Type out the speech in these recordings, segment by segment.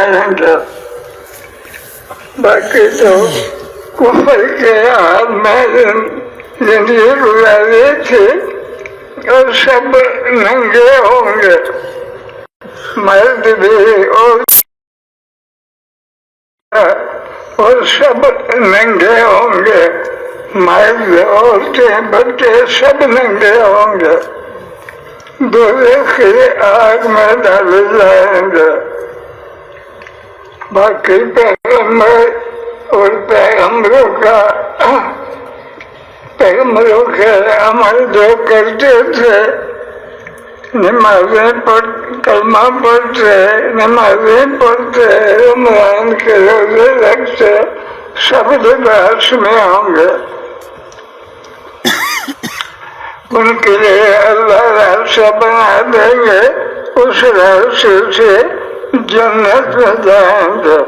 جائیں گے. باقی تو کفر کے حال میں زندگی گزاری تھی اور سب ننگے ہوں گے، مرد بھی اور سب ننگے ہوں گے، مرد عورتیں بچے سب ننگے ہوں گے، دوزخ کی آگ میں ڈالے جائیں گے. باقی پیغمبر اور پیغمبروں کے عمل جو کرتے تھے، نمازیں کلمہ پڑھتے، نمازیں پڑھتے، رمضان کے روزے رکھتے، سب لباس میں ہوں گے. ان کے لیے اللہ راستہ بنا دیں گے، اس راستے سے جنت میں جائیں گے.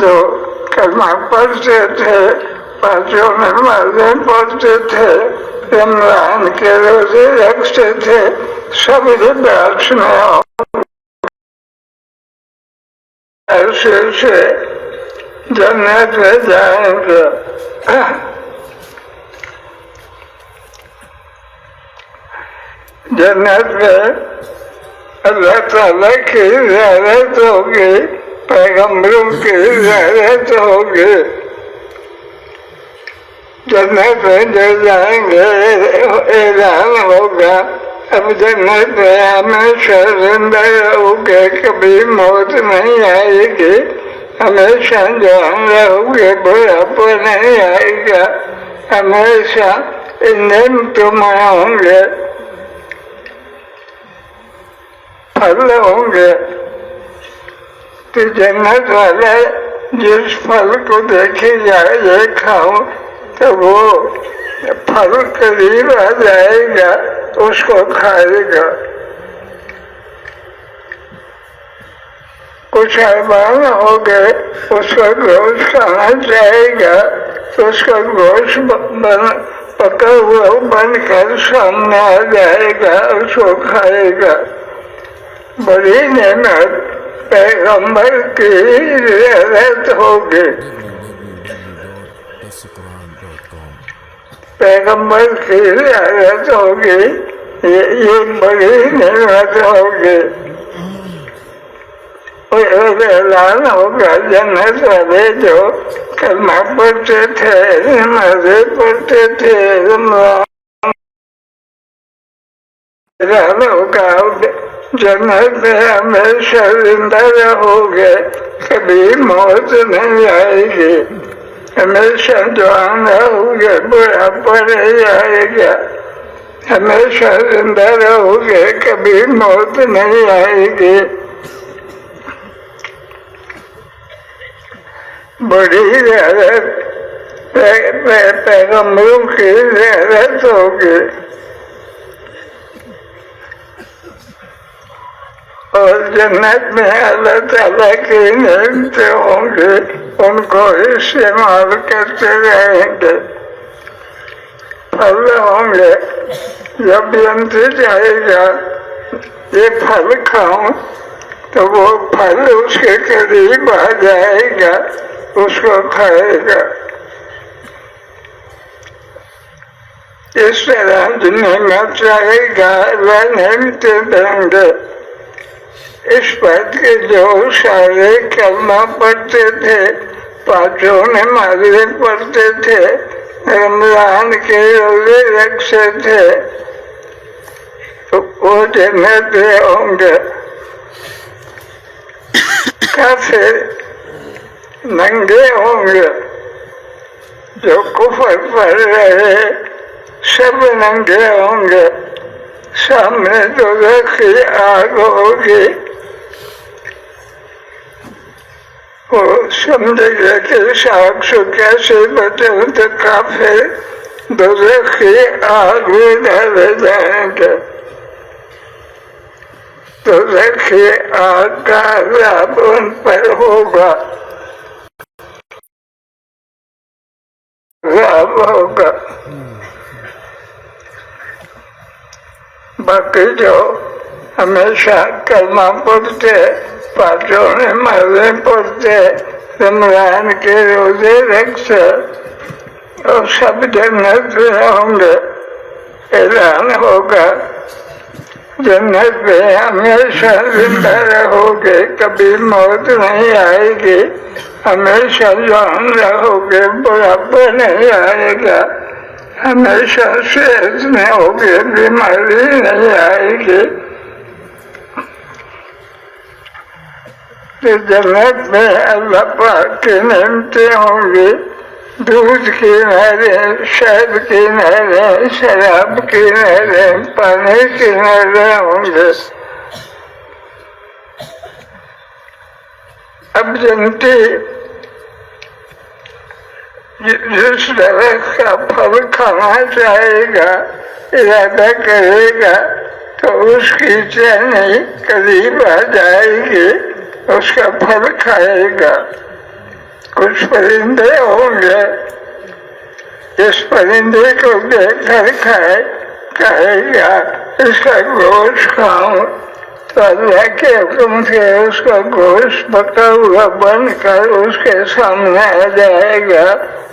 جو کلمہ پڑھتے تھے، پانچوں نمازیں پڑھتے تھے، رمضان کے روزے رکھتے تھے، سب لباس میں ایسے سے جنت میں جائیں گے. جنت میں اللہ تعالیٰ کی زیارت ہوگی، پیغمبروں کی زیارت ہوگی. جنت میں جو جائیں گے اعلان ہوگا اب جنت میں ہمیشہ زندہ رہو گے، کبھی موت نہیں آئے گی، ہمیشہ جوان رہو گے، بڑھاپا نہیں آئے گا، ہمیشہ نعمتوں میں ہوں گے، پھل ہوں گے. تو جنت والے جس پھل کو دیکھے جائے یہ کھاؤ تو وہ پھل قریب آ جائے گا، اس کو کھائے گا. کچھ حیوان ہو گئے، اس کا گوشت کھانا چاہے گا تو اس کا گوشت پکا ہوا بن کر سامنے آ جائے گا، اس کو کھائے گا. بڑی نعمت پیغمبر کی زیارت ہوگی. پیغمبر کی زیارت ہوگی، یہ بڑی نعمت ہوگی. اعلان ہوگا جنت والے جو کلمہ پڑھتے تھے، نمازیں پڑھتے تھے، اعلان ہوگا جنت میں ہمیشہ زندہ رہو گے، کبھی موت نہیں آئے گی، ہمیشہ جوان رہو گے، بڑھاپا نہیں آئے گا، ہمیشہ زندہ رہو گے، کبھی موت نہیں آئے گی. بڑی زیارت پیغمبروں کی زیارت ہوگی. اور جنت میں اللہ تعالیٰ کی نعمتیں ہوں گی، ان کو استعمال کرتے رہیں گے. پھل ہوں گے، جب جنتی جائے گا یہ پھل کھاؤں تو وہ پھل اس کے قریب آ جائے گا، اس کو کھائے گا. اس طرح نعمت چاہے گا وہ نعمتیں دیں گے. اس بات کے جو سارے کلمہ پڑھتے تھے، پانچوں نمازیں پڑھتے تھے، رمضان کے روزے رکھتے تھے، تو وہ جنت میں ہوں گے. کافر ننگے ہوں گے، جو کفر پڑھ رہے سب ننگے ہوں گے. سامنے دوزخ کی آگ ہوگی، وہ سمجھے گا کہ شاخ سے کیسے بچوں تو کافر دوزخ کی آگ میں ڈالے جائیں گے. دوزخ کی آگ کا عذاب ان پر ہوگا، عذاب ہوگا. باقی جو ہمیشہ کلمہ پڑھتے، پانچوں نمازیں پڑھتے، رمضان کے روزے رکھتے، اور سب جنت میں ہوں گے۔ اعلان ہوگا جنت میں ہمیشہ زندہ رہو گے، کبھی موت نہیں آئے گی، ہمیشہ جوان رہو گے، بڑھاپا نہیں آئے گا، ہمیشہ صحت میں ہوگے، بیماری نہیں آئے گی۔ تو جنت میں اللہ پاک کی نعمتیں ہوں گی، دودھ کی نہریں، شہد کی نہریں، شراب کی نہریں، پانی کی نہریں ہوں گے۔ اب جنتی جس درخت کا پھل کھانا چاہے گا، ارادہ کرے گا، تو اس کی چینی قریب آ جائے گی، اس کا پھل کھائے گا۔ کچھ پرندے ہوں گے، اس پرندے کو دیکھ کر کہے گا اس کا گوشت کھاؤں، تو اللہ کے حکم سے اس کا گوشت پکا ہوا بن کر اس کے سامنے آ جائے گا،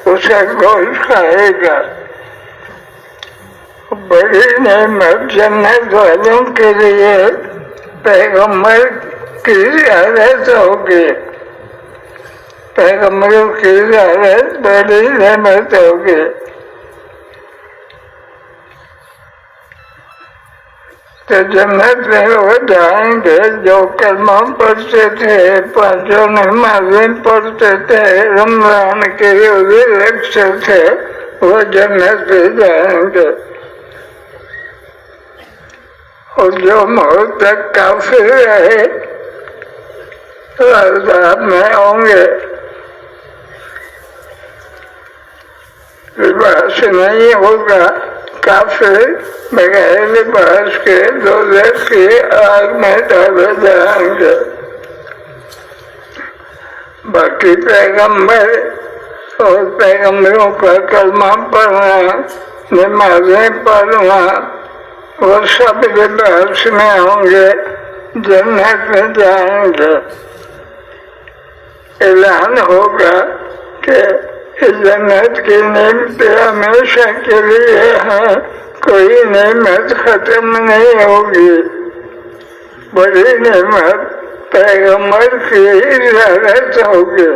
اسے گوشت کھائے گا۔ بڑی نعمت جنت والوں کے لیے پیغمبر کی زیارت ہوگی، پیغمبروں کی زیارت بڑی نعمت ہوگی۔ تو جنت میں وہ جائیں گے جو کلمہ پڑھتے تھے، پانچوں نمازیں پڑھتے تھے، رمضان کے روزے رکھتے تھے، وہ جنت میں جائیں گے۔ اور جو موت تک کافر رہے عذاب میں ہوں گے، لباس نہیں ہوگا، کافر بغیر لباس کے دوزخ کی آگ میں ڈالے جائیں گے۔ باقی پیغمبر اور پیغمبروں کا کلمہ پڑھنا، نمازیں پڑھنا، وہ سب لباس میں ہوں گے، جنت میں جائیں گے۔ اعلان ہوگا کہ جنت کی نعمتیں ہمیشہ کے لیے ہیں، کوئی نعمت ختم نہیں ہوگی۔ بڑی نعمت پیغمبر کی زیارت ہوگی،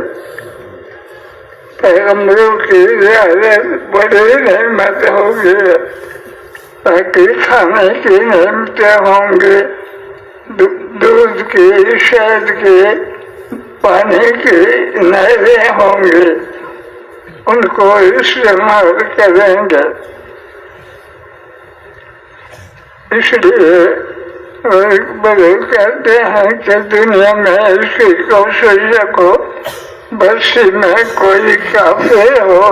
پیغمبروں کی زیارت بڑی نعمت ہوگی۔ باقی کھانے کی نعمتیں ہوں گی، دودھ کی، شہد کی، پانی کی نہریں ہوں گی، ان کو استعمال کریں گے۔ اس لیے بڑے کہتے ہیں کہ دنیا میں اس کی کوشش کو بستی میں کوئی کافر ہو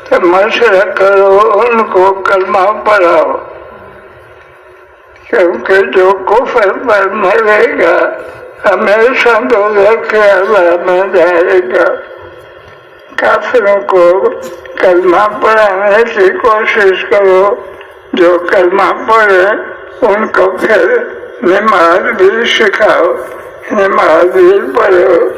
تو مشورہ کرو، ان کو کلمہ پڑھاؤ، کیونکہ جو کفر پر مرے گا ہمیشہ دوزخ کے عذاب میں جائے گا۔ کافروں کو کلمہ پڑھانے کی کوشش کرو، جو کلمہ پڑھے ان کو پھر نماز بھی سکھاؤ، نماز بھی پڑھو۔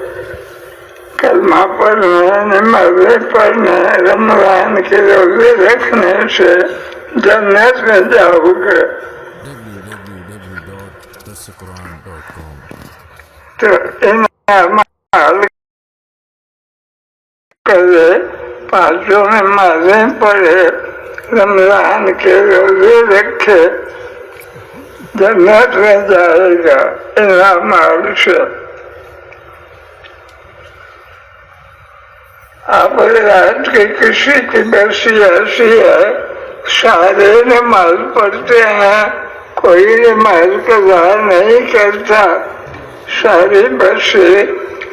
کلمہ پڑھنے، نمازیں پڑھنے، رمضان کے روزے رکھنے سے جنت میں جاؤ گے۔ تو ان اعمال کرے، پانچوں نمازیں پڑھے، رمضان کے روزے رکھے، جنت میں جائے گا ان اعمال سے۔ اب رات کی کسی کی بستی ایسی ہے، سارے نماز پڑھتے ہیں، کوئی نماز قضا نہیں کرتا، ساری بستی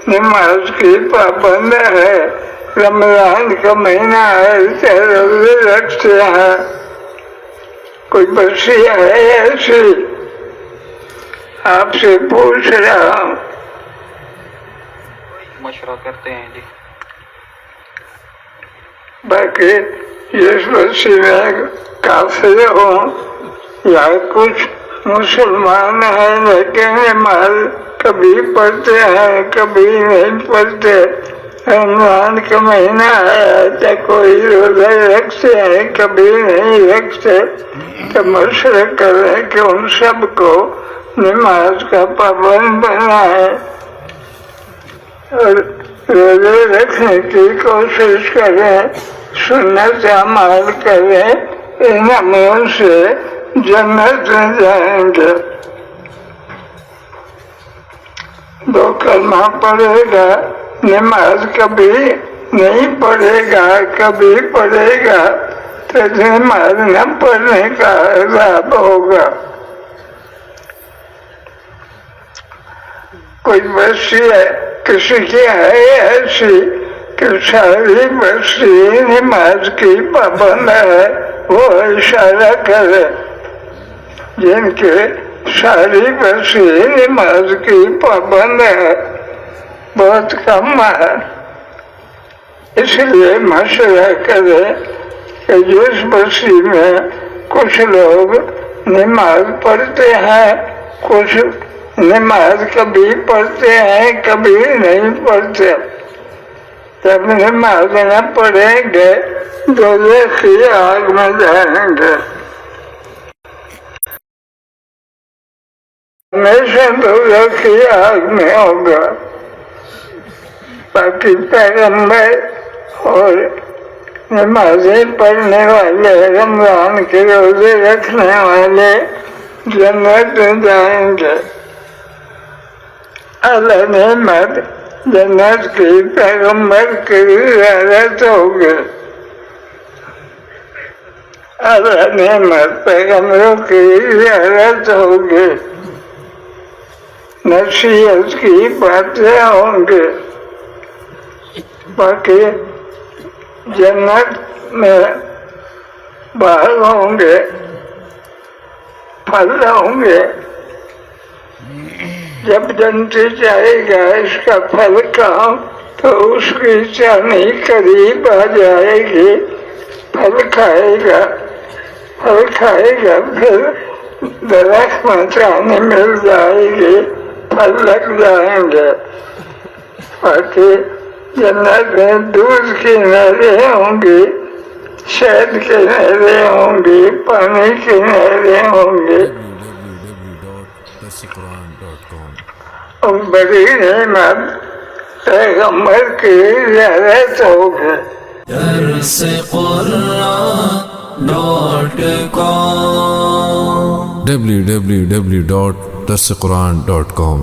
نماز کی پابند ہے، رمضان کا مہینہ ہے، روزے رکھتے ہیں۔ کوئی بستی ہے ایسی؟ آپ سے پوچھ رہا ہوں۔ مشورہ کرتے ہیں جی۔ باقی اس بستی میں کافر ہوں یا کچھ مسلمان ہیں لیکن نماز کبھی پڑھتے ہیں کبھی نہیں پڑھتے. رمضان کا مہینہ آیا تو کوئی روزہ رکھتے ہیں کبھی نہیں رکھتے. تو مشورہ کریں کہ ان سب کو نماز کا پابند بنائیں اور روزے رکھنے کی کوشش کریں, سنت اعمال کریں, ان عمل سے جنت میں جائیں گے. 2 کلمہ پڑھے گا, نماز کبھی نہیں پڑھے گا کبھی پڑھے گا تو نماز نہ پڑھنے کا عذاب ہوگا. کوئی بستی ہے, کسی کی ہے ایسی کہ ساری بستی نماز کی پابند ہے, وہ اشارہ کرے. جن کے ساری بستی نماز کی پابند ہے بہت کم ہے, اس لیے مشورہ کرے کہ جس بستی میں کچھ لوگ نماز پڑھتے ہیں, کچھ نماز کبھی پڑھتے ہیں کبھی نہیں پڑھتے, جب نماز نہ پڑھیں گے دوزخ کی آگ میں جائیں گے. ہمیشہ دوزخ کی آگ میں ہوگا. باقی پیغمبر اور نمازیں پڑھنے والے, رمضان کے روزے رکھنے والے جنت میں جائیں گے. اعلیٰ نعمت جنت کی پیغمبر کی زیارت ہوگی. اعلیٰ نعمت پیغمبروں کی زیارت ہوگی, نصیحت کی باتیں ہوں گی. باقی جنت میں باغ ہوں گے, پھل ہوں گے. جب جنتی چاہے گا اس کا پھل کھاؤ تو اس کی چانی قریب آ جائے گی, پھل کھائے گا پھر درخت میں چانی مل جائے گی, پھل لگ جائیں گے. باقی جنت میں دودھ کی نہریں ہوں گی, شہد کی نہریں ہوں گی, پانی کی نہریں ہوں گی. اور بڑی نعمت پیغمبر کی زیارت ہوگی. www.darsequran.com